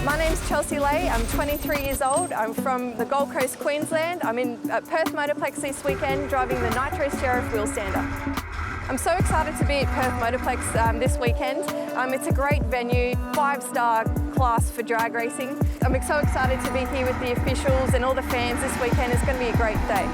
My name's Chelsea Lay, I'm 23 years old, I'm from the Gold Coast, Queensland. I'm at Perth Motorplex this weekend driving the Nitro Sheriff wheel stander. I'm so excited to be at Perth Motorplex this weekend. It's a great venue, 5-star class for drag racing. I'm so excited to be here with the officials and all the fans this weekend. It's going to be a great day.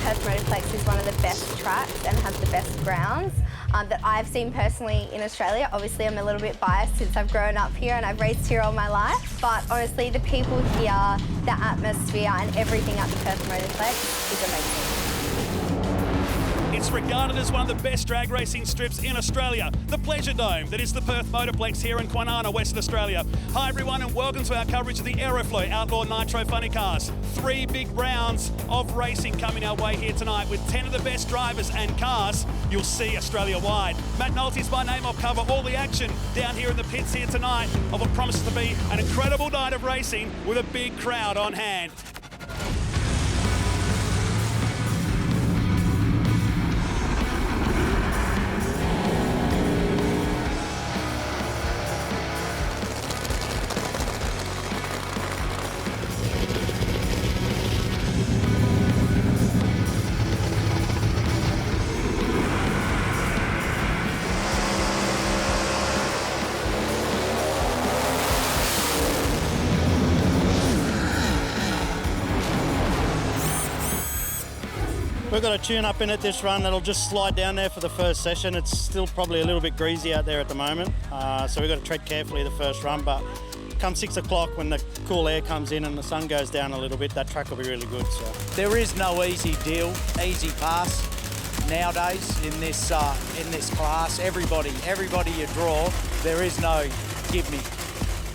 Perth Motorplex is one of the best tracks and has the best grounds that I've seen personally in Australia. Obviously, I'm a little bit biased since I've grown up here and I've raced here all my life. But honestly, the people here, the atmosphere and everything at the Perth Motorplex is amazing. It's regarded as one of the best drag racing strips in Australia, the Pleasure Dome that is the Perth Motorplex here in Kwinana, Western Australia. Hi everyone and welcome to our coverage of the Aeroflow Outlaw Nitro Funny cars. 3 big rounds of racing coming our way here tonight with 10 of the best drivers and cars you'll see Australia-wide. Matt Nolte's my name. I'll cover all the action down here in the pits here tonight of what promises to be an incredible night of racing with a big crowd on hand. We've got a tune-up in at this run that'll just slide down there for the first session. It's still probably a little bit greasy out there at the moment, so we've got to tread carefully the first run, but come 6 o'clock when the cool air comes in and the sun goes down a little bit, that track will be really good. So there is no easy deal, easy pass nowadays in this class. Everybody you draw, there is no give me.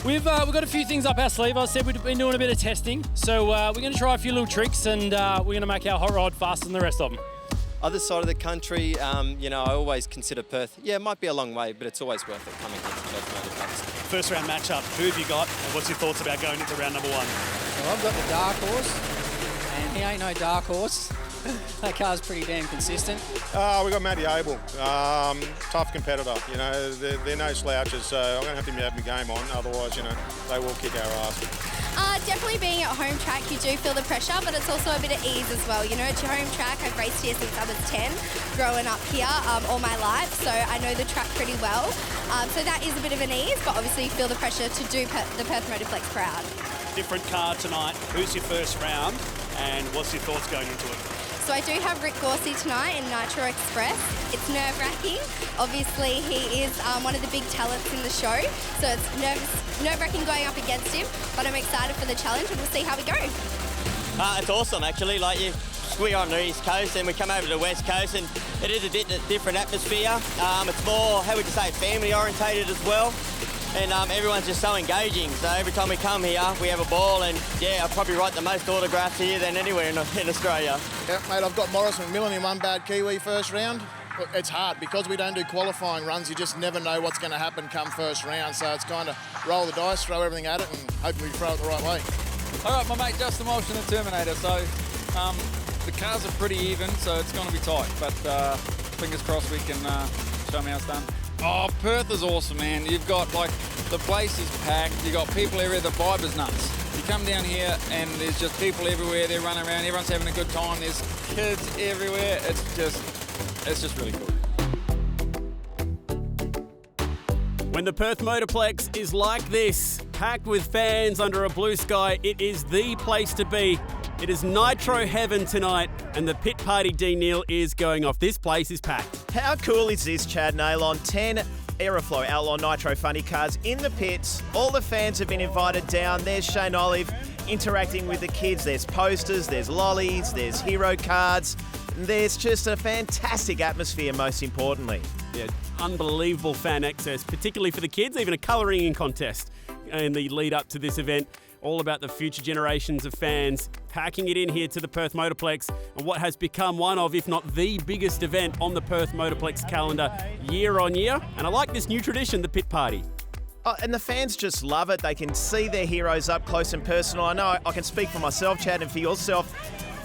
We've got a few things up our sleeve. I said we've been doing a bit of testing, so we're going to try a few little tricks and we're going to make our hot rod faster than the rest of them. Other side of the country, you know, I always consider Perth, yeah, it might be a long way, but it's always worth it coming here to Perth Motorplex. First round matchup, who have you got and what's your thoughts about going into round number 1? Well, I've got the dark horse, and he ain't no dark horse. That car's pretty damn consistent. We've got Matty Abel, tough competitor. You know, they're no slouches, so I'm going to have to have my game on. Otherwise, you know, they will kick our ass. Definitely being at home track, you do feel the pressure, but it's also a bit of ease as well. You know, it's your home track. I've raced here since I was 10, growing up here all my life, so I know the track pretty well. So that is a bit of an ease, but obviously you feel the pressure to do the Perth Motorplex proud. Different car tonight. Who's your first round and what's your thoughts going into it? So I do have Rick Gorsey tonight in Nitro Express. It's nerve-wracking. Obviously, he is one of the big talents in the show, so it's nerve-wracking going up against him, but I'm excited for the challenge and we'll see how we go. It's awesome, actually. Like we're on the East Coast and we come over to the West Coast and it is a different atmosphere. It's more, how would you say, family-orientated as well. And everyone's just so engaging. So every time we come here, we have a ball. And yeah, I'll probably write the most autographs here than anywhere in Australia. Yeah, mate, I've got Morris McMillan in one bad Kiwi first round. Look, it's hard because we don't do qualifying runs. You just never know what's going to happen come first round. So it's kind of roll the dice, throw everything at it, and hopefully we throw it the right way. All right, my mate Justin Walsh and the Terminator. So the cars are pretty even, so it's going to be tight. But fingers crossed we can show me how it's done. Oh, Perth is awesome, man. You've got, like, the place is packed. You've got people everywhere. The vibe is nuts. You come down here and there's just people everywhere. They're running around. Everyone's having a good time. There's kids everywhere. It's just really cool. When the Perth Motorplex is like this, packed with fans under a blue sky, it is the place to be. It is Nitro heaven tonight, and the pit party D. Neil is going off. This place is packed. How cool is this, Chad Nailon? 10 Aeroflow Outlaw Nitro Funny cars in the pits. All the fans have been invited down. There's Shane Olive interacting with the kids. There's posters, there's lollies, there's hero cards. There's just a fantastic atmosphere, most importantly. Yeah, unbelievable fan access, particularly for the kids, even a colouring contest in the lead up to this event. All about the future generations of fans packing it in here to the Perth Motorplex and what has become one of, if not the biggest event on the Perth Motorplex calendar year on year. And I like this new tradition, the pit party. Oh, and the fans just love it. They can see their heroes up close and personal. I know I can speak for myself, Chad, and for yourself.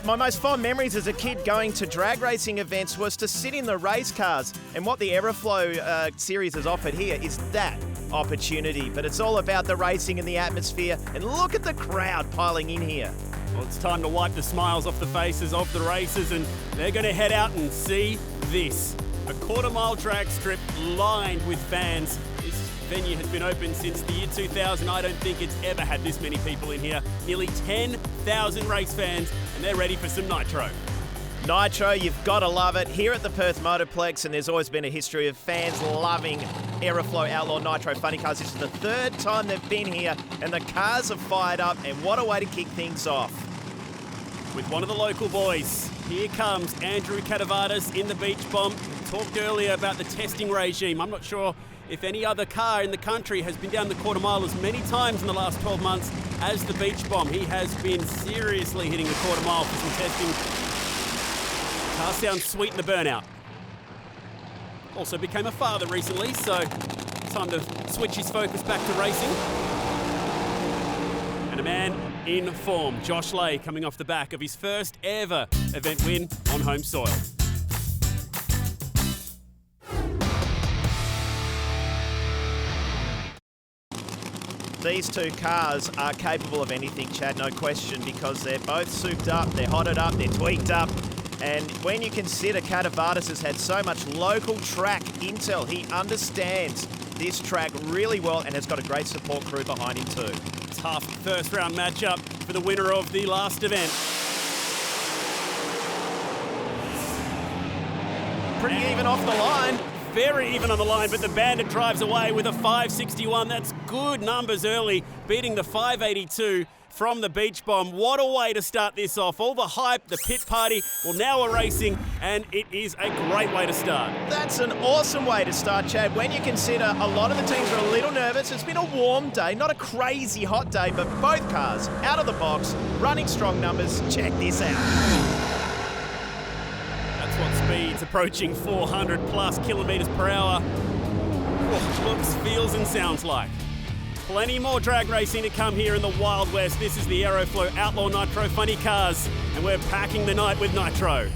My most fond memories as a kid going to drag racing events was to sit in the race cars. And what the Aeroflow series has offered here is that opportunity. But it's all about the racing and the atmosphere. And look at the crowd piling in here. Well, it's time to wipe the smiles off the faces of the racers, and they're going to head out and see this. A quarter-mile drag strip lined with fans. This venue has been open since the year 2000. I don't think it's ever had this many people in here. Nearly 10,000 race fans, and they're ready for some nitro. Nitro, you've got to love it. Here at the Perth Motorplex, and there's always been a history of fans loving Aeroflow Outlaw Nitro Funny cars. This is the third time they've been here, and the cars are fired up, and what a way to kick things off. With one of the local boys, here comes Andrew Catavardis in the Beach Bomb. We talked earlier about the testing regime. I'm not sure if any other car in the country has been down the quarter mile as many times in the last 12 months as the Beach Bomb. He has been seriously hitting the quarter mile for some testing. Car sounds sweet in the burnout. Also became a father recently, so time to switch his focus back to racing. And a man in form, Josh Lay, coming off the back of his first ever event win on home soil. These two cars are capable of anything, Chad, no question, because they're both souped up, they're hotted up, they're tweaked up. And when you consider Catavardis has had so much local track intel, he understands this track really well and has got a great support crew behind him too. Tough first round matchup for the winner of the last event. Pretty even off the line. Very even on the line, but the Bandit drives away with a 561. That's good numbers early, beating the 582 from the Beach Bomb. What a way to start this off. All the hype, the pit party, well, now we're racing, and it is a great way to start. That's an awesome way to start, Chad, when you consider a lot of the teams are a little nervous. It's been a warm day, not a crazy hot day, but both cars out of the box, running strong numbers. Check this out. That's what speeds approaching 400 plus kilometers per hour. Looks, feels, and sounds like. Plenty more drag racing to come here in the Wild West. This is the Aeroflow Outlaw Nitro Funny cars, and we're packing the night with nitro.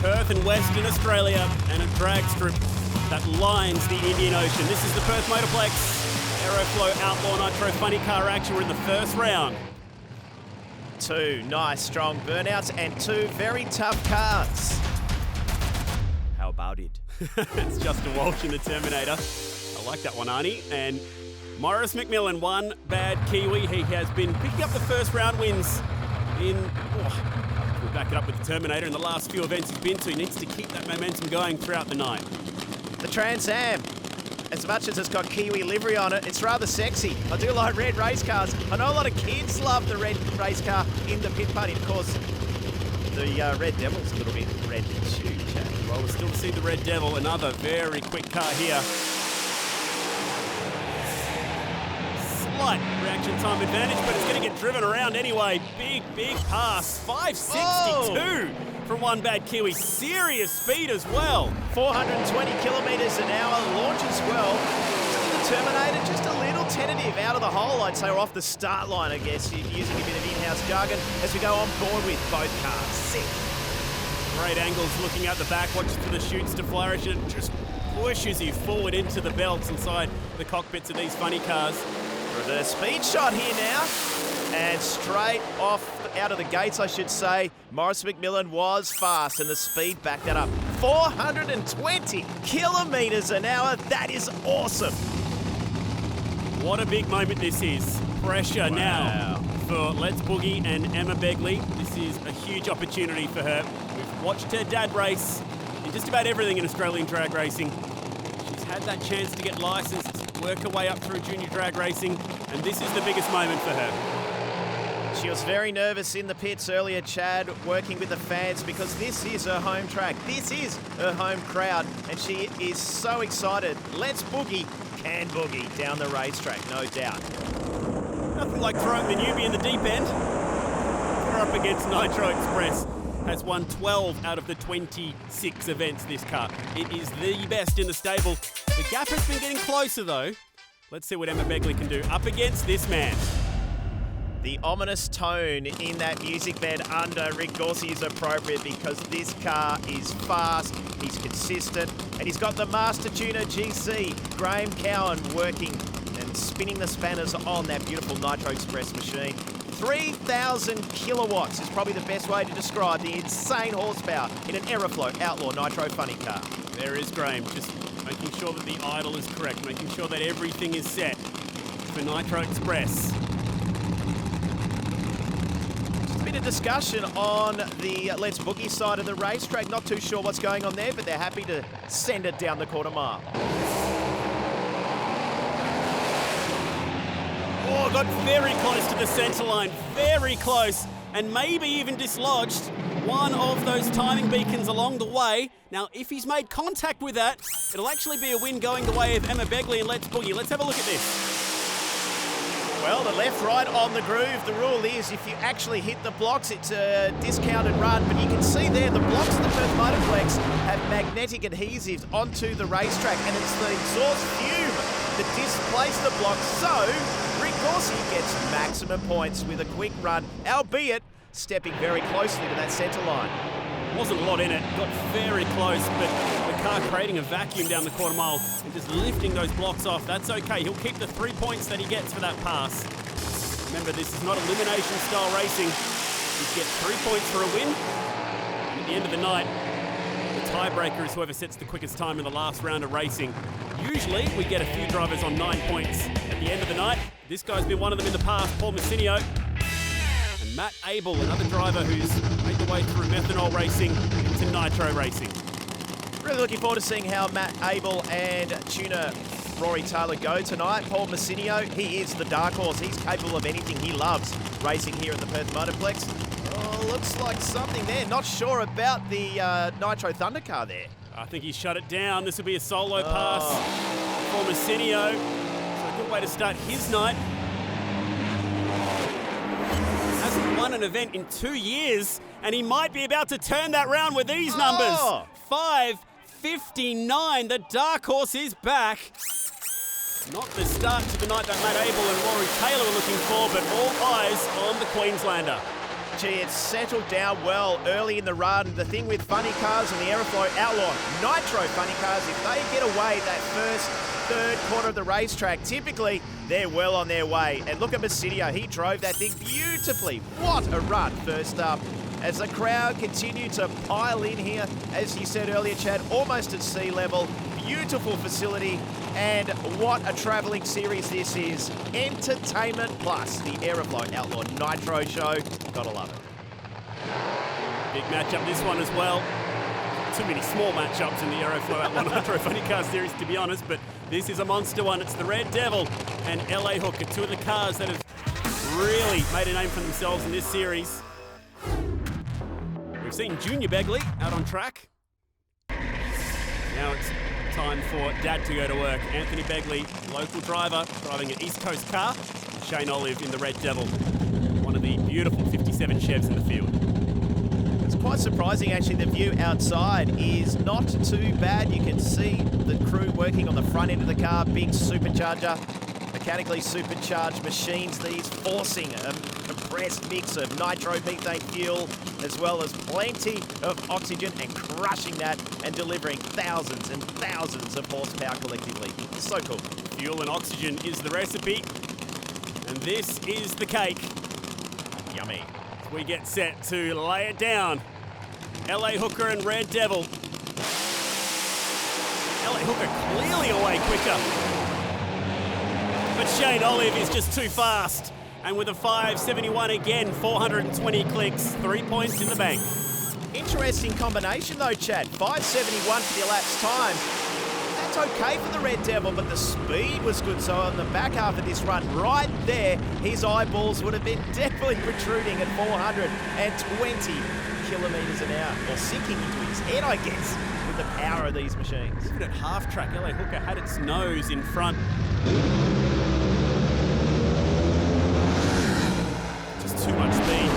Perth and Western Australia, and a drag strip that lines the Indian Ocean. This is the Perth Motorplex. Aeroflow Outlaw Nitro Funny car action. We're in the first round. Two nice strong burnouts and two very tough cars. How about it? It's Justin Walsh in the Terminator. I like that one, Arnie. And Maurice McMillan, one bad Kiwi. He has been picking up the first round wins in... we'll back it up with the Terminator in the last few events he's been to. He needs to keep that momentum going throughout the night. The Trans Am. As much as it's got Kiwi livery on it, it's rather sexy. I do like red race cars. I know a lot of kids love the red race car in the pit party. Of course, the Red Devil's a little bit red too, Chad. Well, we'll still see the Red Devil, another very quick car here. Slight reaction time advantage, but it's going to get driven around anyway. Big pass. 562 from one bad Kiwi. Serious speed as well. 420 kilometres an hour, launches well. The Terminator just a little tentative out of the hole, I'd say, or off the start line, I guess, using a bit of in-house jargon as we go on board with both cars. Sick. Great angles looking out the back, watches for the chutes to flourish, and just pushes you forward into the belts inside the cockpits of these funny cars. Reverse speed shot here now. And straight off out of the gates, I should say, Maurice McMillan was fast and the speed backed that up. 420 kilometres an hour. That is awesome. What a big moment this is. Pressure now for Let's Boogie and Emma Begley. This is a huge opportunity for her. We've watched her dad race in just about everything in Australian drag racing. She's had that chance to get licensed, work her way up through junior drag racing, and this is the biggest moment for her. She was very nervous in the pits earlier, Chad, working with the fans because this is her home track. This is her home crowd, and she is so excited. Let's Boogie can boogie down the racetrack, no doubt. Nothing like throwing the newbie in the deep end. We're up against Nitro Express. Has won 12 out of the 26 events, this car. It is the best in the stable. The gap has been getting closer, though. Let's see what Emma Begley can do up against this man. The ominous tone in that music bed under Rick Gorsey is appropriate because this car is fast, he's consistent, and he's got the Master Tuner GC, Graham Cowan, working and spinning the spanners on that beautiful Nitro Express machine. 3,000 kilowatts is probably the best way to describe the insane horsepower in an Aeroflow Outlaw Nitro Funny car. There is Graham, just making sure that the idle is correct, making sure that everything is set for Nitro Express. Bit of discussion on the Let's Boogie side of the racetrack. Not too sure what's going on there, but they're happy to send it down the quarter mile. Oh, got very close to the centre line, very close, and maybe even dislodged one of those timing beacons along the way. Now, if he's made contact with that, it'll actually be a win going the way of Emma Begley and Let's Boogie. Let's have a look at this. Well, the left, right on the groove. The rule is if you actually hit the blocks, it's a discounted run. But you can see there, the blocks of the Perth Motorplex have magnetic adhesives onto the racetrack, and it's the exhaust fume that displace the blocks. So, Rick Gorsey gets maximum points with a quick run, albeit stepping very closely to that centre line. Wasn't a lot in it, got very close, but the car creating a vacuum down the quarter mile and just lifting those blocks off. That's okay, he'll keep the 3 points that he gets for that pass. Remember, this is not elimination style racing. You get 3 points for a win. And at the end of the night, the tiebreaker is whoever sets the quickest time in the last round of racing. Usually, we get a few drivers on 9 points at the end of the night. This guy's been one of them in the past, Paul Massinio. And Matt Abel, another driver who's made the way through methanol racing into nitro racing. Really looking forward to seeing how Matt Abel and tuner Rory Taylor go tonight. Paul Massinio, he is the dark horse. He's capable of anything. He loves racing here at the Perth Motorplex. Oh, looks like something there. Not sure about the Nitro Thunder car there. I think he shut it down. This will be a solo pass for Massinio. So a good way to start his night. Hasn't won an event in 2 years, and he might be about to turn that round with these numbers. 5:59. The dark horse is back. Not the start to the night that Matt Abel and Rory Taylor were looking for, but all eyes on the Queenslander. Gee, it's settled down well early in the run. The thing with funny cars and the Aeroflow Outlaw Nitro funny cars, if they get away that first third quarter of the racetrack, typically they're well on their way. And look at Massinio, he drove that thing beautifully. What a run first up. As the crowd continue to pile in here, as you said earlier, Chad, almost at sea level. Beautiful facility, and what a travelling series this is. Entertainment Plus, the Aeroflow Outlaw Nitro Show. Gotta love it. Big matchup this one as well. Too many small matchups in the Aeroflow Outlaw Nitro Funny Car Series, to be honest, but this is a monster one. It's the Red Devil and LA Hooker, two of the cars that have really made a name for themselves in this series. We've seen Junior Begley out on track. Now it's time for Dad to go to work. Anthony Begley, local driver, driving an East Coast car. Shane Olive in the Red Devil, one of the beautiful 57 Chevs in the field. It's quite surprising, actually. The view outside is not too bad. You can see the crew working on the front end of the car, big supercharger, mechanically supercharged machines, these forcing a compressed mix of nitro-methane fuel, as well as plenty of oxygen, and crushing that and delivering thousands and thousands of horsepower collectively. So cool. Fuel and oxygen is the recipe, and this is the cake. Yummy. We get set to lay it down. LA Hooker and Red Devil. LA Hooker clearly away quicker. But Shane Olive is just too fast. And with a 571 again, 420 clicks, 3 points in the bank. Interesting combination though, Chad. 571 for the elapsed time. That's okay for the Red Devil, but the speed was good. So on the back half of this run, right there, his eyeballs would have been definitely protruding at 420 kilometres an hour, or sinking into his head, I guess, with the power of these machines. Even at half track, LA Hooker had its nose in front. Just too much speed.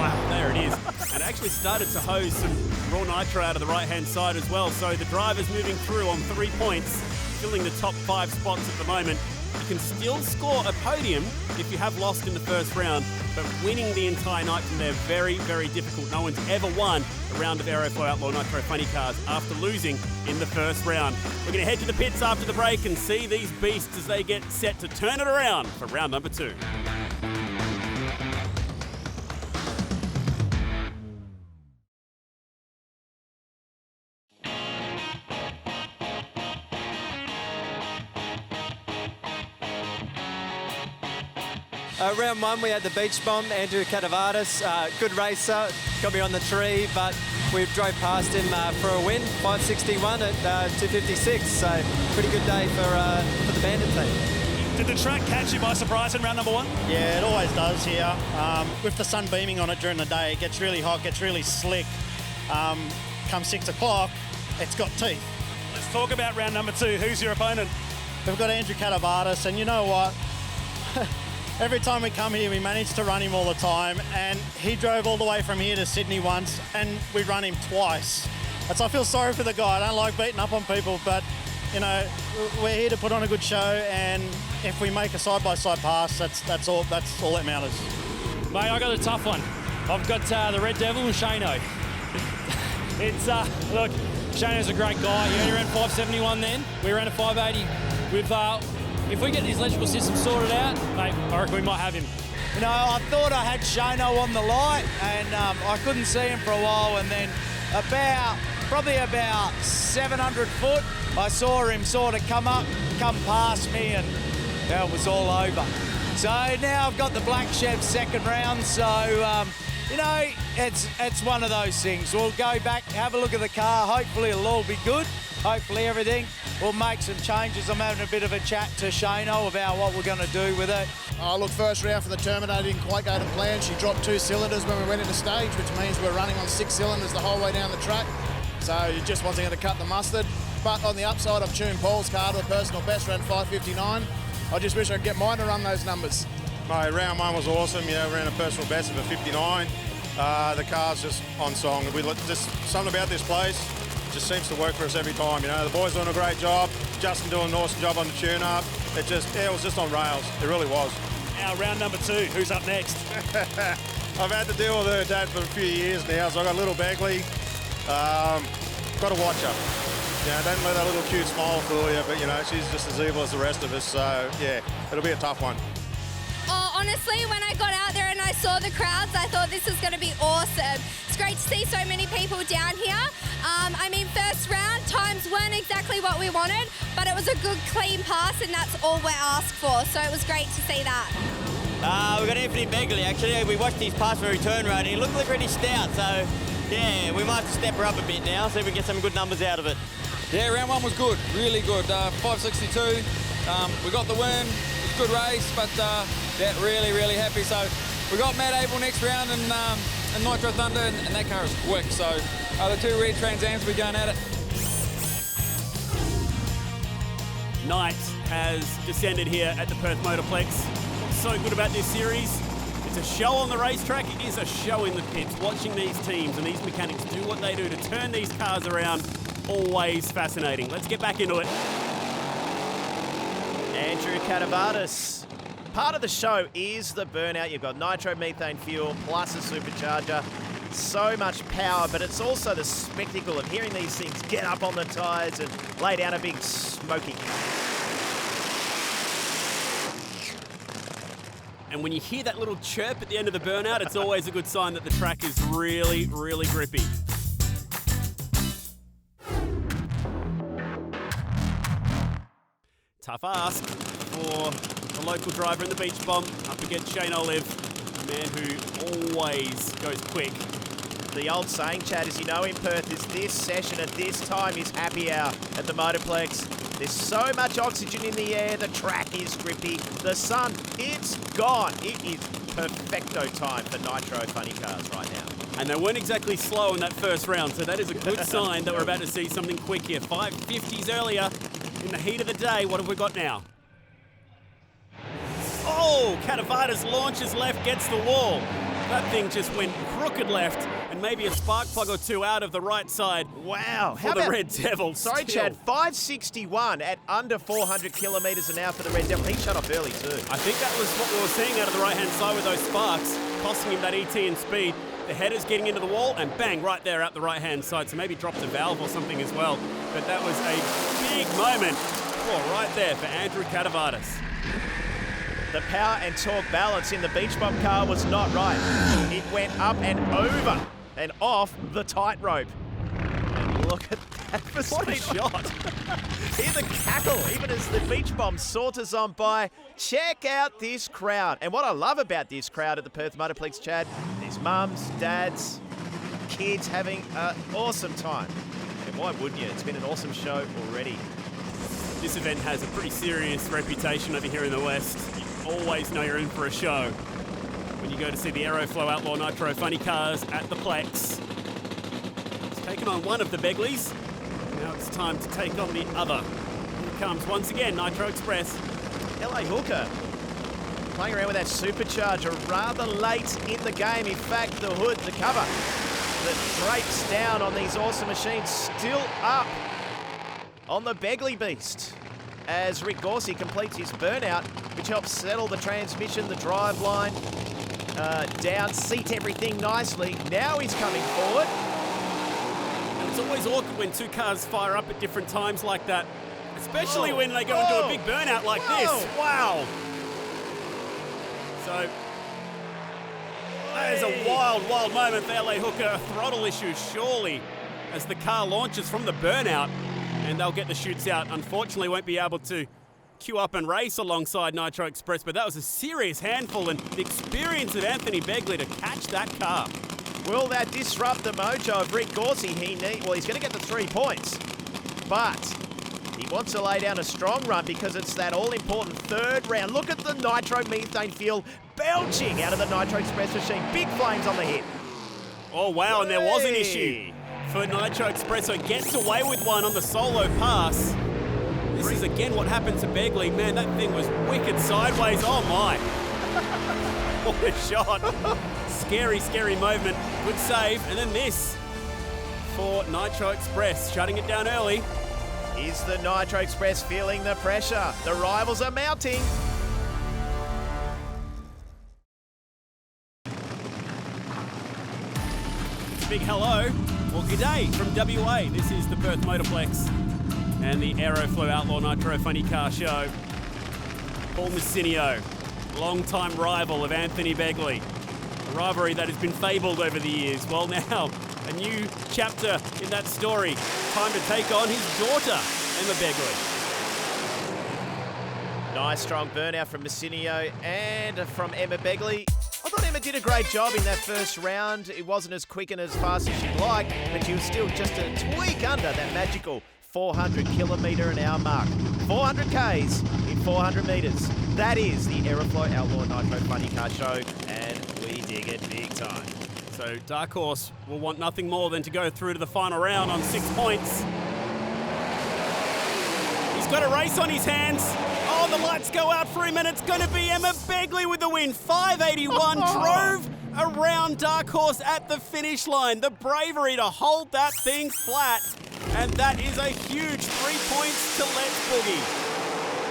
Wow, there it is. And actually started to hose some raw nitro out of the right-hand side as well. So the driver's moving through on 3 points, filling the top 5 spots at the moment. You can still score a podium if you have lost in the first round, but winning the entire night from there, very, very difficult. No one's ever won a round of Aeroflow Outlaw Nitro Funny cars after losing in the first round. We're going to head to the pits after the break and see these beasts as they get set to turn it around for round number 2. Round 1, we had the beach bomb, Andrew Catavardis, good racer, got me on the tree, but we drove past him for a win, 561 at 256, so pretty good day for the Bandit team. Did the track catch you by surprise in round number 1? Yeah, it always does here. With the sun beaming on it during the day, it gets really hot, gets really slick. Come 6 o'clock, it's got teeth. Let's talk about round number 2. Who's your opponent? We've got Andrew Catavardis, and you know what? Every time we come here, we manage to run him all the time, and he drove all the way from here to Sydney once, and we run him twice. So I feel sorry for the guy. I don't like beating up on people, but, you know, we're here to put on a good show, and if we make a side-by-side pass, that's all that matters. Mate, I got a tough one. I've got the Red Devil and Shano. It's, look, Shano's a great guy. He only ran 571 then. We ran a 580. If we get his electrical system sorted out, mate, I reckon we might have him. You know, I thought I had Shano on the light, and I couldn't see him for a while, and then probably about 700 foot, I saw him sort of come past me, and it was all over. So now I've got the Black Chev second round, so, you know, it's one of those things. We'll go back, have a look at the car, hopefully it'll all be good. Hopefully everything. We'll make some changes. I'm having a bit of a chat to Shano about what we're going to do with it. Look, first round for the Terminator didn't quite go to plan. She dropped 2 cylinders when we went into stage, which means we're running on 6 cylinders the whole way down the track. So you just wasn't going to cut the mustard. But on the upside, I've tuned Paul's car to a personal best, ran 559. I just wish I could get mine to run those numbers. Mate, round 1 was awesome. You know, ran a personal best of a 59. The car's just on song. Just something about this place. Just seems to work for us every time. You know, the boys doing a great job. Justin doing an awesome job on the tune-up. It was just on rails. It really was. Now, round number 2. Who's up next? I've had to deal with her dad for a few years now, so I've got a little Begley. Got to watch her. You know, don't let that little cute smile fool you, but, you know, she's just as evil as the rest of us. So, yeah, it'll be a tough one. Oh, honestly, when I got out there and I saw the crowds, I thought this was going to be awesome. It's great to see so many people down here. I mean, first round, times weren't exactly what we wanted, but it was a good, clean pass, and that's all we're asked for. So it was great to see that. We got Anthony Begley, actually. We watched his pass for a return run, and he looked pretty stout. So, yeah, we might have to step her up a bit now, so we can get some good numbers out of it. Yeah, round 1 was good, really good. 562. We got the win. It was a good race, but yeah, really happy. So we got Matt Abel next round and Nitro Thunder, and that car is quick. So the 2 red Trans Ams, we're going at it. Night has descended here at the Perth Motorplex. What's so good about this series? It's a show on the racetrack. It is a show in the pits. Watching these teams and these mechanics do what they do to turn these cars around, always fascinating. Let's get back into it. Andrew Catavardis. Part of the show is the burnout. You've got nitro methane fuel plus a supercharger. So much power, but it's also the spectacle of hearing these things get up on the tyres and lay down a big smoky. And when you hear that little chirp at the end of the burnout, it's always a good sign that the track is really grippy. Tough ask for the local driver in the beach bomb up against Shane Olive, a man who always goes quick. The old saying, Chad, as you know in Perth, is this session at this time is happy hour at the Motorplex. There's so much oxygen in the air, the track is grippy, the sun, it's gone. It is perfecto time for Nitro Funny cars right now. And they weren't exactly slow in that first round, so that is a good sign that we're about to see something quick here. 550s earlier in the heat of the day. What have we got now? Oh, Catavardis launches left, gets the wall. That thing just went crooked left and maybe a spark plug or two out of the right side. Wow. For the Red Devil. Sorry, still. Chad. 561 at under 400 kilometres an hour for the Red Devil. He shut off early too. I think that was what we were seeing out of the right-hand side with those sparks, costing him that ET in speed. The header's getting into the wall and bang, right there out the right-hand side. So maybe dropped a valve or something as well. But that was a big moment. Oh, right there for Andrew Catavardis. The power and torque balance in the Beach Bomb car was not right. It went up and over and off the tightrope. And look at that for What a speed. shot. Hear the cackle, even as the Beach Bomb saunters on by. Check out this crowd. And what I love about this crowd at the Perth Motorplex, Chad, is mums, dads, kids having an awesome time. And why wouldn't you? It's been an awesome show already. This event has a pretty serious reputation over here in the West. You always know you're in for a show when you go to see the Aeroflow Outlaw Nitro Funny cars at the Plex. It's taken on one of the Begleys. Now it's time to take on the other. Here comes once again Nitro Express. LA Hooker playing around with that supercharger rather late in the game. In fact, the hood, the cover that drapes down on these awesome machines still up on the Begley Beast as Rick Gorsey completes his burnout, which helps settle the transmission, the drive line down, seat everything nicely. Now he's coming forward. And it's always awkward when two cars fire up at different times like that, especially when they go into a big burnout like this. Wow. So that is a wild, wild moment for LA Hooker. A throttle issue, surely, as the car launches from the burnout. And they'll get the chutes out. Unfortunately, won't be able to queue up and race alongside Nitro Express, but that was a serious handful, and the experience of Anthony Begley to catch that car. Will that disrupt the mojo of Rick Gorsey? Well, he's going to get the 3 points, but he wants to lay down a strong run because it's that all-important third round. Look at the nitro methane fuel belching out of the Nitro Express machine. Big flames on the hit. Oh, wow, and there was an issue for Nitro Express, so gets away with one on the solo pass. This is again what happened to Begley. Man, that thing was wicked sideways. Oh my. What a shot. Scary, scary movement. Good save. And then this for Nitro Express, shutting it down early. Is the Nitro Express feeling the pressure? The rivals are mounting. Big hello, or g'day from WA. This is the Perth Motorplex and the Aeroflow Outlaw Nitro Funny Car Show. Paul Messinio, long-time rival of Anthony Begley. A rivalry that has been fabled over the years. Well, now, a new chapter in that story. Time to take on his daughter, Emma Begley. Nice strong burnout from Messinio and from Emma Begley. I thought Emma did a great job in that first round. It wasn't as quick and as fast as she'd like, but she was still just a tweak under that magical 400 kilometre an hour mark. 400 Ks in 400 metres. That is the Aeroflow Outlaw Nitro Funny Car Show, and we dig it big time. So Dark Horse will want nothing more than to go through to the final round on 6 points. He's got a race on his hands. Oh, the lights go out for him, and it's going to be Emma Begley with the win. 581 drove around Dark Horse at the finish line. The bravery to hold that thing flat. And that is a huge 3 points to Let's Boogie.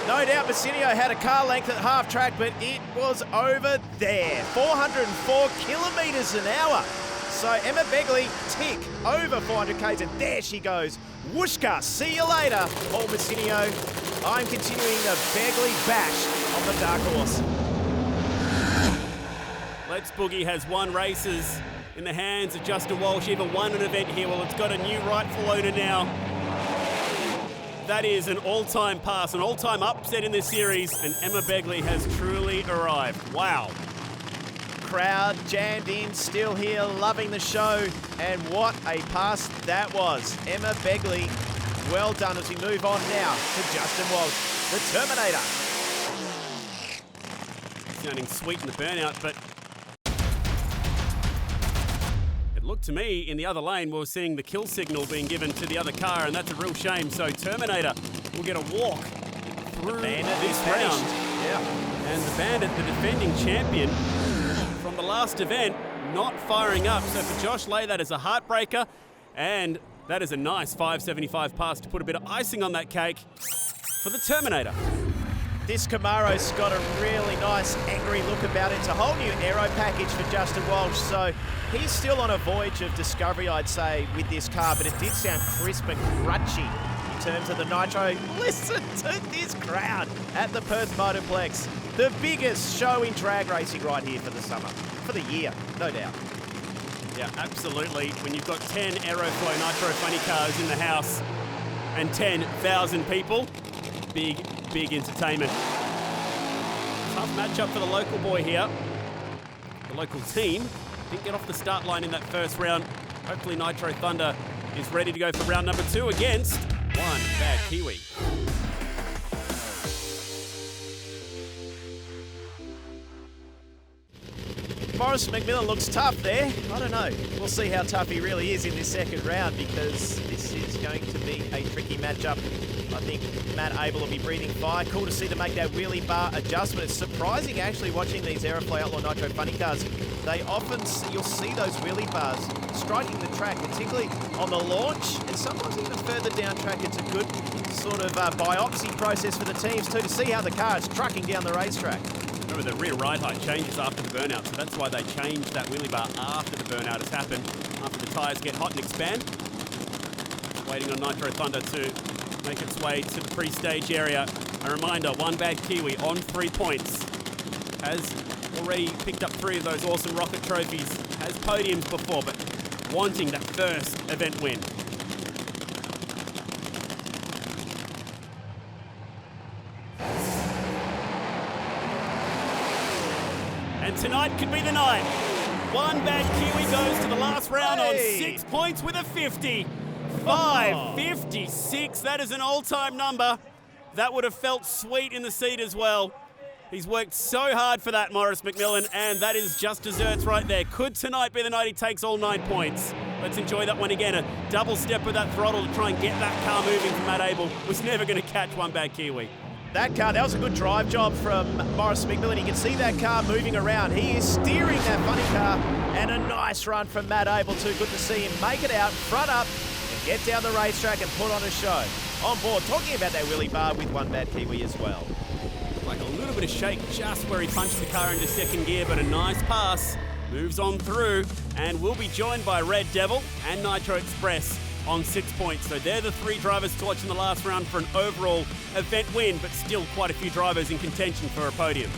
No doubt Messinio had a car length at half track, but it was over there. 404 kilometres an hour. So Emma Begley, tick, over 400 Ks, and there she goes. Whooshka, see you later, Paul Messinio. I'm continuing the Begley bash on the Dark Horse. Let's Boogie has won races in the hands of Justin Walsh, even won an event here. Well, it's got a new rightful owner now. That is an all-time pass, an all-time upset in this series, and Emma Begley has truly arrived. Wow. Crowd jammed in, still here, loving the show, and what a pass that was. Emma Begley, well done as we move on now to Justin Walsh, the Terminator. Sounding sweet in the burnout, but it looked to me in the other lane we were seeing the kill signal being given to the other car, and that's a real shame. So Terminator will get a walk through this round. Yeah. And the Bandit, the defending champion from the last event, not firing up. So for Josh Lay, that is a heartbreaker. And that is a nice 575 pass to put a bit of icing on that cake for the Terminator. This Camaro's got a really nice angry look about it. It's a whole new aero package for Justin Walsh, so he's still on a voyage of discovery, I'd say, with this car, but it did sound crisp and crunchy in terms of the nitro. Listen to this crowd at the Perth Motorplex. The biggest show in drag racing right here for the summer, for the year, no doubt. Yeah, absolutely. When you've got 10 Aeroflow Nitro Funny cars in the house and 10,000 people, big entertainment. Tough matchup for the local boy here. The local team didn't get off the start line in that first round. Hopefully Nitro Thunder is ready to go for round number 2 against one bad Kiwi. Morris McMillan looks tough there. I don't know. We'll see how tough he really is in this second round, because this is going to be a tricky matchup. I think Matt Abel will be breathing fire. Cool to see them make that wheelie bar adjustment. It's surprising actually watching these Aeroflow Outlaw Nitro Funny cars. They often, you'll see those wheelie bars striking the track, particularly on the launch, and sometimes even further down track. It's a good sort of biopsy process for the teams too, to see how the car is trucking down the racetrack. Remember, the rear ride height changes after the burnout, so that's why they changed that wheelie bar after the burnout has happened, after the tyres get hot and expand. Waiting on Nitro Thunder to make its way to the pre-stage area. A reminder, one bad Kiwi on 3 points. Has already picked up 3 of those awesome rocket trophies. Has podiums before, but wanting that first event win. And tonight could be the night. One bad Kiwi goes to the last round on 6 points with a 50. 5:56, that is an all-time number. That would have felt sweet in the seat as well. He's worked so hard for that, Morris McMillan, and that is just desserts right there. Could tonight be the night he takes all 9 points? Let's enjoy that one again. A double step with that throttle to try and get that car moving from Matt Abel. Was never going to catch one bad Kiwi. That car, that was a good drive job from Morris McMillan. You can see that car moving around. He is steering that funny car, and a nice run from Matt Abel too. Good to see him make it out, front up, and get down the racetrack and put on a show. On board, talking about that wheelie bar with one bad Kiwi as well. Like a little bit of shake just where he punched the car into second gear, but a nice pass. Moves on through, and will be joined by Red Devil and Nitro Express on 6 points. So they're the 3 drivers to watch in the last round for an overall event win, but still quite a few drivers in contention for a podium.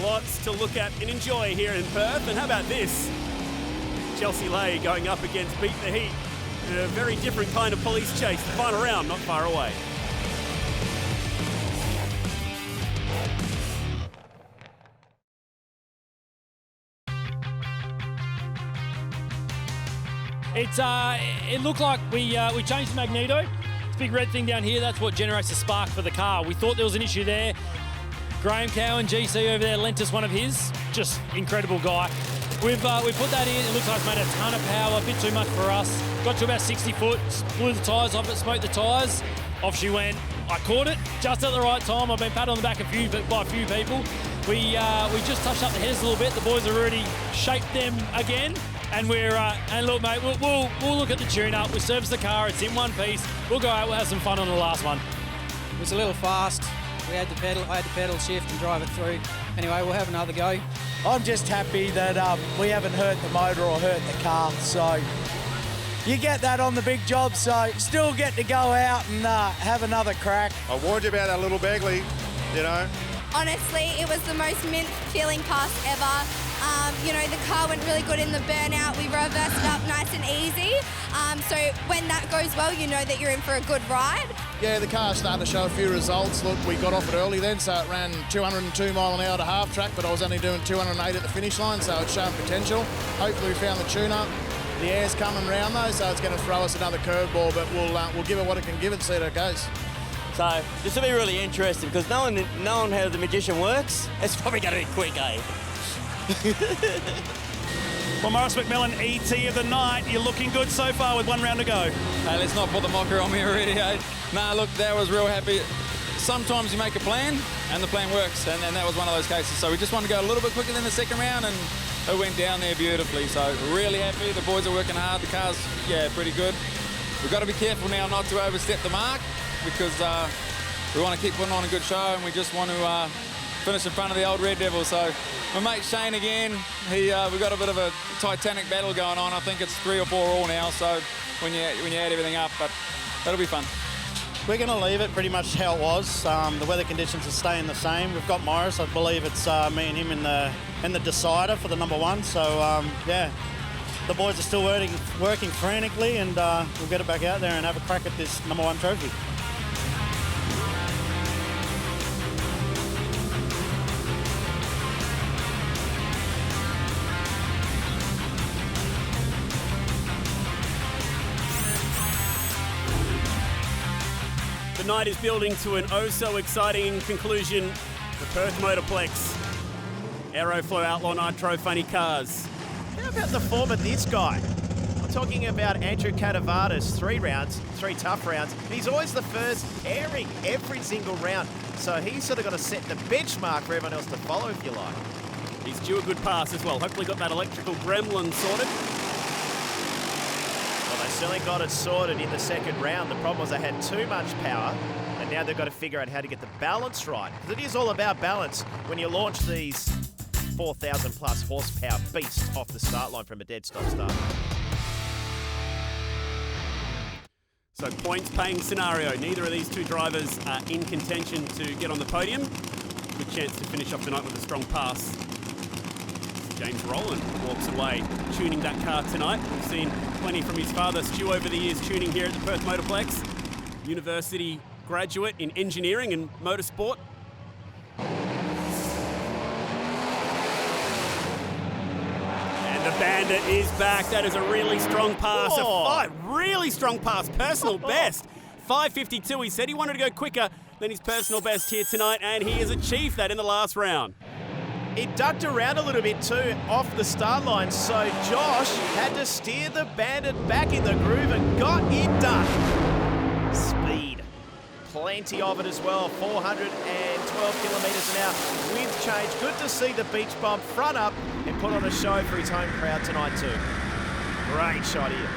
Lots to look at and enjoy here in Perth. And how about this? Chelsea Lay going up against Beat the Heat. A very different kind of police chase. The final round not far away. It looked like we changed the magneto. It's a big red thing down here. That's what generates the spark for the car. We thought there was an issue there. Graham Cowan, GC over there, lent us one of his. Just incredible guy. We put that in. It looks like it's made a ton of power, a bit too much for us. Got to about 60 foot, blew the tyres off it, smoked the tyres. Off she went. I caught it just at the right time. I've been patted on the back by a few people. We just touched up the headers a little bit. The boys have already shaped them again. And and look, mate, we'll look at the tune-up. We service the car. It's in one piece. We'll go out. We'll have some fun on the last one. It was a little fast. I had to pedal shift and drive it through. Anyway, we'll have another go. I'm just happy that we haven't hurt the motor or hurt the car. So you get that on the big job. So still get to go out and have another crack. I warned you about that little Begley, you know. Honestly, it was the most mint feeling pass ever. The car went really good in the burnout. We reversed it up nice and easy. So when that goes well, you know that you're in for a good ride. Yeah, the car started to show a few results. Look, we got off it early then, so it ran 202 mile an hour to half track, but I was only doing 208 at the finish line, so it's showing potential. Hopefully we found the tune-up. The air's coming round though, so it's going to throw us another curveball, but we'll give it what it can give and see how it goes. So this will be really interesting because knowing how the magician works, it's probably going to be quick, eh? Well, Morris McMillan, ET of the night. You're looking good so far with 1 round to go. Hey, let's not put the mocker on me already, eh? Nah, look, that was real happy. Sometimes you make a plan and the plan works, and that was one of those cases. So we just wanted to go a little bit quicker than the second round, and it went down there beautifully. So really happy. The boys are working hard. The car's, yeah, pretty good. We've got to be careful now not to overstep the mark because we want to keep putting on a good show and we just want to finish in front of the old Red Devil. So my mate Shane again, we've got a bit of a titanic battle going on. I think it's 3 or 4 all now. So when you add everything up, but that'll be fun. We're going to leave it pretty much how it was. The weather conditions are staying the same. We've got Morris. I believe it's me and him in the decider for the number 1. So yeah, the boys are still working frantically, and we'll get it back out there and have a crack at this number 1 trophy. The night is building to an oh-so-exciting conclusion. The Perth Motorplex, Aeroflow Outlaw Nitro Funny cars. How about the form of this guy? I'm talking about Andrew Catavardis, 3 tough rounds. He's always the first airing every single round. So he's sort of got to set the benchmark for everyone else to follow, if you like. He's due a good pass as well. Hopefully got that electrical gremlin sorted. Well, they certainly got it sorted in the second round. The problem was they had too much power, and now they've got to figure out how to get the balance right. Because it is all about balance when you launch these 4,000 plus horsepower beasts off the start line from a dead stop start. So points paying scenario. Neither of these two drivers are in contention to get on the podium. Good chance to finish off the night with a strong pass. James Rowland walks away tuning that car tonight. We've seen plenty from his father, Stu, over the years tuning here at the Perth Motorplex. University graduate in engineering and motorsport. And the Bandit is back. That is a really strong pass. A really strong pass. Personal best. 5:52. He said he wanted to go quicker than his personal best here tonight, and he has achieved that in the last round. It ducked around a little bit too off the start line, so Josh had to steer the Bandit back in the groove and got it done. Speed, plenty of it as well, 412 kilometres an hour with change. Good to see the beach bump front up and put on a show for his home crowd tonight too. Great shot here.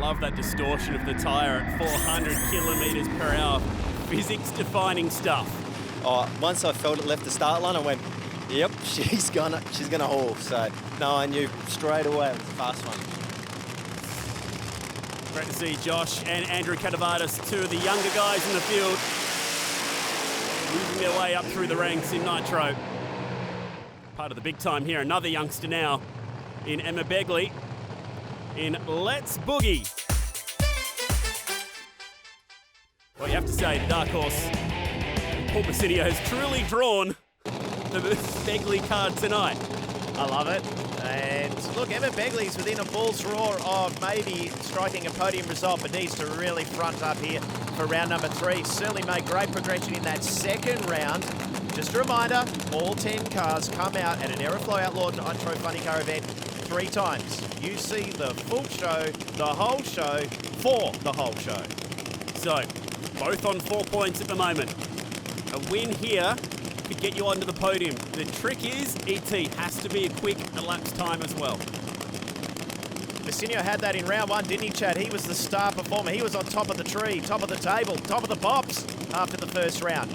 Love that distortion of the tyre at 400 kilometres per hour. Physics-defining stuff. Oh, once I felt it left the start line, I went, yep, she's gonna haul. So, no, I knew straight away it was a fast one. Great to see Josh and Andrew Catavardis, 2 of the younger guys in the field, moving their way up through the ranks in Nitro. Part of the big time here, another youngster now in Emma Begley in Let's Boogie. Well, you have to say, the dark horse, Paul Bassidio, has truly drawn the Begley card tonight. I love it. And look, Emma Begley's within a bull's roar of maybe striking a podium result, but needs to really front up here for round number 3. Certainly made great progression in that second round. Just a reminder, all 10 cars come out at an Aeroflow Outlaw Nitro Funny car event 3 times. You see the full show, the whole show, for the whole show. So, both on 4 points at the moment. A win here could get you onto the podium. The trick is, ET has to be a quick elapsed time as well. Bassidio had that in round 1, didn't he, Chad? He was the star performer. He was on top of the tree, top of the table, top of the pops after the first round.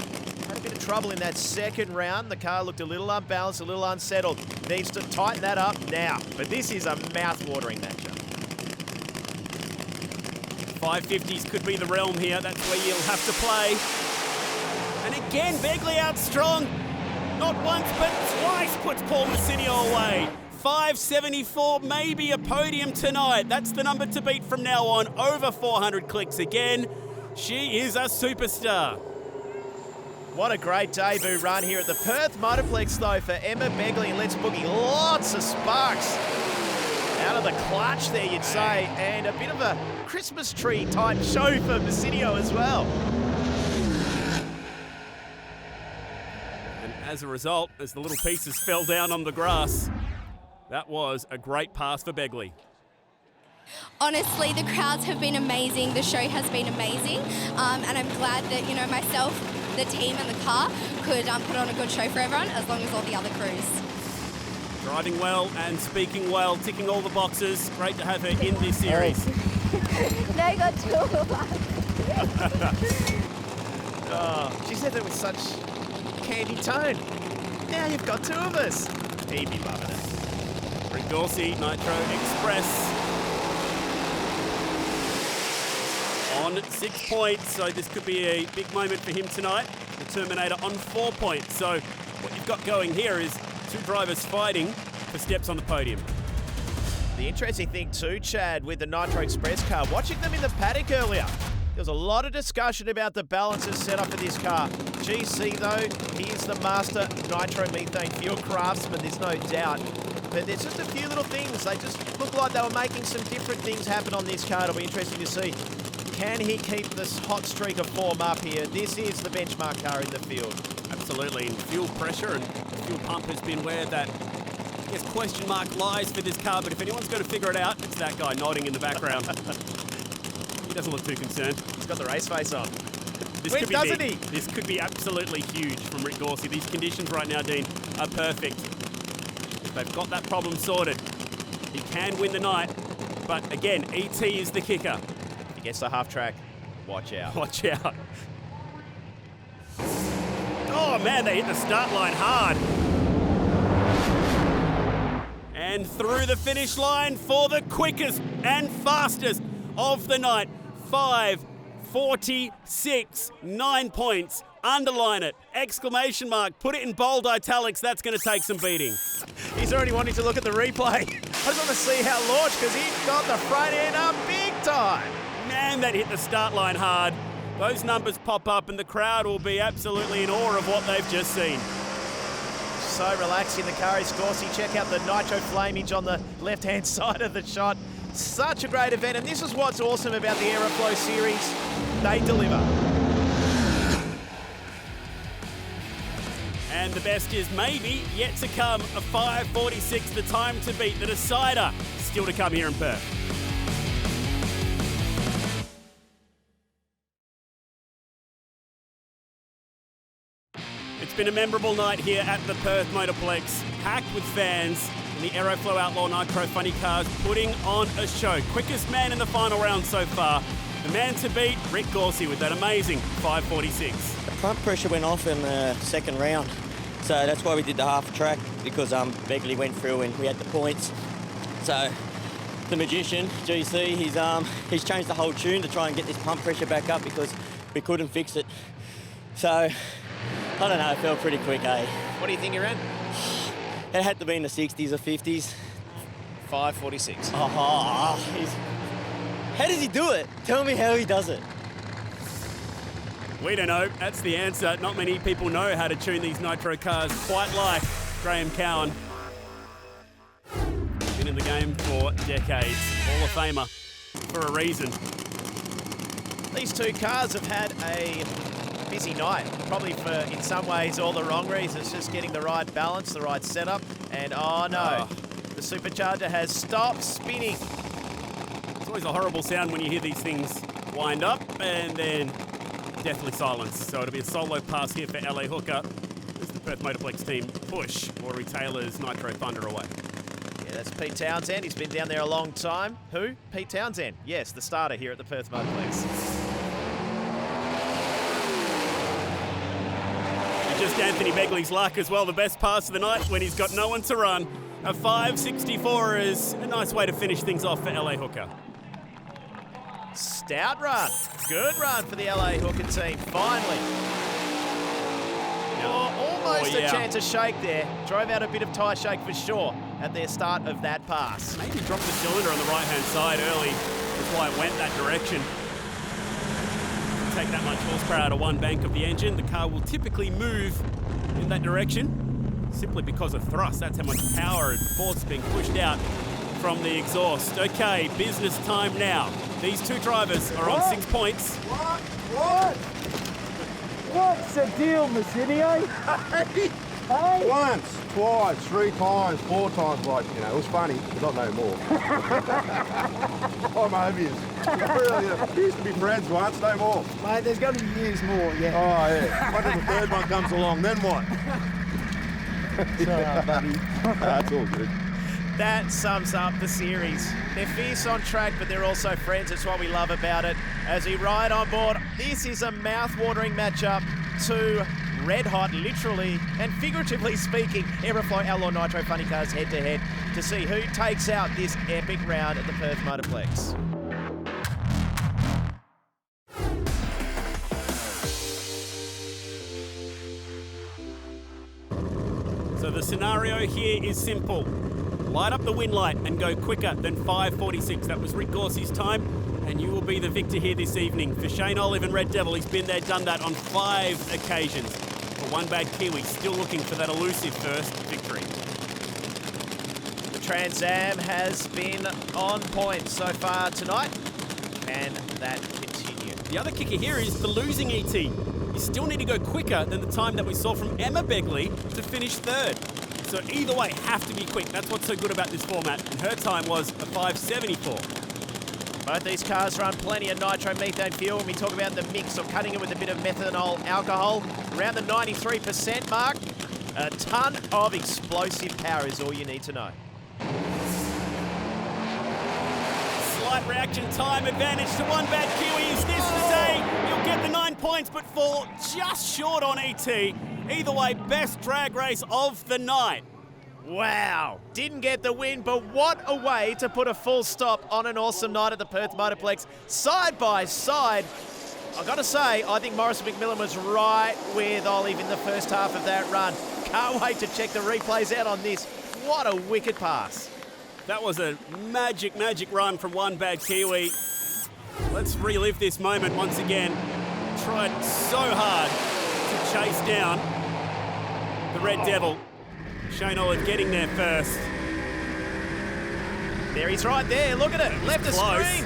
Had a bit of trouble in that second round. The car looked a little unbalanced, a little unsettled. Needs to tighten that up now. But this is a mouth-watering matchup. 550s could be the realm here. That's where you'll have to play. And again, Begley out strong. Not once, but twice puts Paul Bassidio away. 574, maybe a podium tonight. That's the number to beat from now on. Over 400 clicks again. She is a superstar. What a great debut run here at the Perth Motorplex, though, for Emma Begley and Let's Boogie. Lots of sparks out of the clutch there, you'd say. And a bit of a Christmas tree type show for Bassidio as well. As a result, as the little pieces fell down on the grass, that was a great pass for Begley. Honestly, the crowds have been amazing. The show has been amazing. And I'm glad that, myself, the team and the car could put on a good show for everyone, as long as all the other crews. Driving well and speaking well, ticking all the boxes. Great to have her in this series. Now you got two of us. Oh, she said that with such candy tone. Now you've got two of us. He'd be loving it. Rick Dorsey, Nitro Express. On 6 points, so this could be a big moment for him tonight. The Terminator on 4 points. So what you've got going here is two drivers fighting for steps on the podium. The interesting thing too, Chad, with the Nitro Express car, watching them in the paddock earlier, there was a lot of discussion about the balances set up for this car. GC though, he is the master nitromethane fuel craftsman, there's no doubt. But there's just a few little things. They just look like they were making some different things happen on this car. It'll be interesting to see. Can he keep this hot streak of form up here? This is the benchmark car in the field. Absolutely, and fuel pressure and fuel pump has been where that, I guess, question mark lies for this car. But if anyone's going to figure it out, it's that guy nodding in the background. He doesn't look too concerned. He's got the race face on. This When could be doesn't big. he? This could be absolutely huge from Rick Dorsey. These conditions right now, Dean, are perfect. If they've got that problem sorted, he can win the night. But again, ET is the kicker. He gets the half track. Watch out. Watch out. Oh man, they hit the start line hard. And through the finish line for the quickest and fastest of the night. 5:46, 9 points. Underline it, exclamation mark, put it in bold italics. That's going to take some beating. He's already wanting to look at the replay. I just want to see how launched, because he got the front end up big time. Man, that hit the start line hard. Those numbers pop up and the crowd will be absolutely in awe of what they've just seen. So relaxed in the car is Dorsey. Check out the nitro flamage on the left-hand side of the shot. Such a great event, and this is what's awesome about the Aeroflow series. They deliver. And the best is maybe yet to come. A 5:46, the time to beat. The decider still to come here in Perth. It's been a memorable night here at the Perth Motorplex, packed with fans and the Aeroflow Outlaw Nitro Funny cars putting on a show. Quickest man in the final round so far. The man to beat, Rick Dorsey, with that amazing 5:46. The pump pressure went off in the second round, so that's why we did the half track, because Begley went through and we had the points. So the magician, GC, he's changed the whole tune to try and get this pump pressure back up, because we couldn't fix it. So I don't know, it felt pretty quick, eh? What do you think you ran? It had to be in the 60s or 50s. 5:46. Oh, how does he do it? Tell me how he does it. We don't know. That's the answer. Not many people know how to tune these nitro cars quite like Graham Cowan. Been in the game for decades. Hall of Famer for a reason. These two cars have had a busy night, probably for, in some ways, all the wrong reasons. Just getting the right balance, the right setup, and oh no, the supercharger has stopped spinning. It's always a horrible sound when you hear these things wind up and then deathly silence. So it'll be a solo pass here for LA Hooker as the Perth Motorplex team push Rory Taylor's Nitro Thunder away. Yeah, that's Pete Townsend. He's been down there a long time. Who? Pete Townsend. Yes, the starter here at the Perth Motorplex. Just Anthony Begley's luck as well. The best pass of the night when he's got no one to run. A 5:64 is a nice way to finish things off for LA Hooker. Stout run. Good run for the LA Hooker team, finally. Almost a chance of shake there. Drove out a bit of tyre shake for sure at their start of that pass. Maybe dropped the cylinder on the right-hand side early. That's why it went that direction. Take that much horsepower out of one bank of the engine, the car will typically move in that direction simply because of thrust. That's how much power and force is being pushed out from the exhaust. Okay, business time now. These two drivers are on 6 points. What's the deal, Massidio? Once, twice, 3 times, 4 times, like, you know, it was funny, but not no more. I'm obvious. Really, we used to be friends once, no more. Mate, there's going to be years more, yeah. Oh, yeah. Once the third one comes along, then what? Sorry, buddy. That's all good. That sums up the series. They're fierce on track, but they're also friends. That's what we love about it. As we ride on board, this is a mouth-watering matchup. Two red-hot, literally and figuratively speaking, Aeroflow Outlaw Nitro Funny cars head-to-head to see who takes out this epic round at the Perth Motorplex. So the scenario here is simple. Light up the wind light and go quicker than 5:46. That was Rick Gorsey's time, and you will be the victor here this evening. For Shane Olive and Red Devil, he's been there, done that on 5 occasions. For One Bad Kiwi, still looking for that elusive first victory. The Trans Am has been on point so far tonight, and that continue. The other kicker here is the losing ET. You still need to go quicker than the time that we saw from Emma Begley to finish third. So either way, have to be quick. That's what's so good about this format. And her time was a 5:74. Both these cars run plenty of nitromethane fuel. When we talk about the mix of cutting it with a bit of methanol alcohol, around the 93% mark, a ton of explosive power is all you need to know. Slight reaction time advantage to One Bad Kiwi. Is this the day? You'll get the 9 points, but fall just short on ET. Either way, best drag race of the night. Wow, didn't get the win, but what a way to put a full stop on an awesome night at the Perth Motorplex. Side by side, I've got to say, I think Morris McMillan was right with Olive in the first half of that run. Can't wait to check the replays out on this. What a wicked pass. That was a magic run from One Bad Kiwi. Let's relive this moment once again. Tried so hard to chase down the Red Devil. Shane Olive getting there first. There he's right there, look at it, left the screen.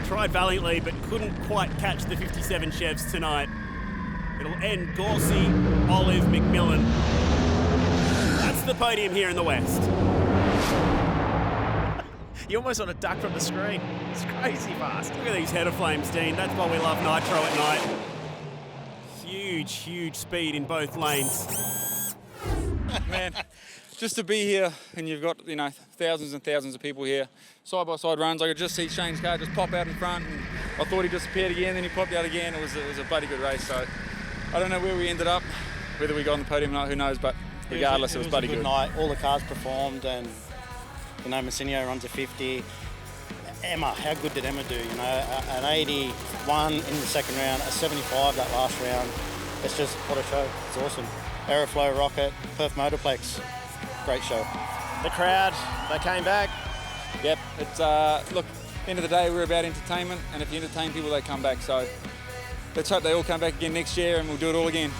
Tried valiantly, but couldn't quite catch the 57 Chevs tonight. It'll end Gorsey, Olive, McMillan. That's the podium here in the West. You almost want to duck from the screen. It's crazy fast. Look at these header flames, Dean. That's why we love Nitro at night. Huge speed in both lanes. Man, just to be here and you've got, you know, thousands and thousands of people here, side-by-side runs. I could just see Shane's car just pop out in front, and I thought he disappeared again, then he popped out again. It was a bloody good race, so I don't know where we ended up, whether we got on the podium or not, who knows, but regardless, it was bloody good. Night. All the cars performed, and, you know, Massinio runs a 50. Emma, how good did Emma do? You know, an 81 in the second round, a 75 that last round. It's just, what a show. It's awesome. Aeroflow, Rocket, Perth Motorplex. Great show. The crowd, they came back. Yep, it's, look, end of the day, we're about entertainment, and if you entertain people, they come back. So let's hope they all come back again next year and we'll do it all again.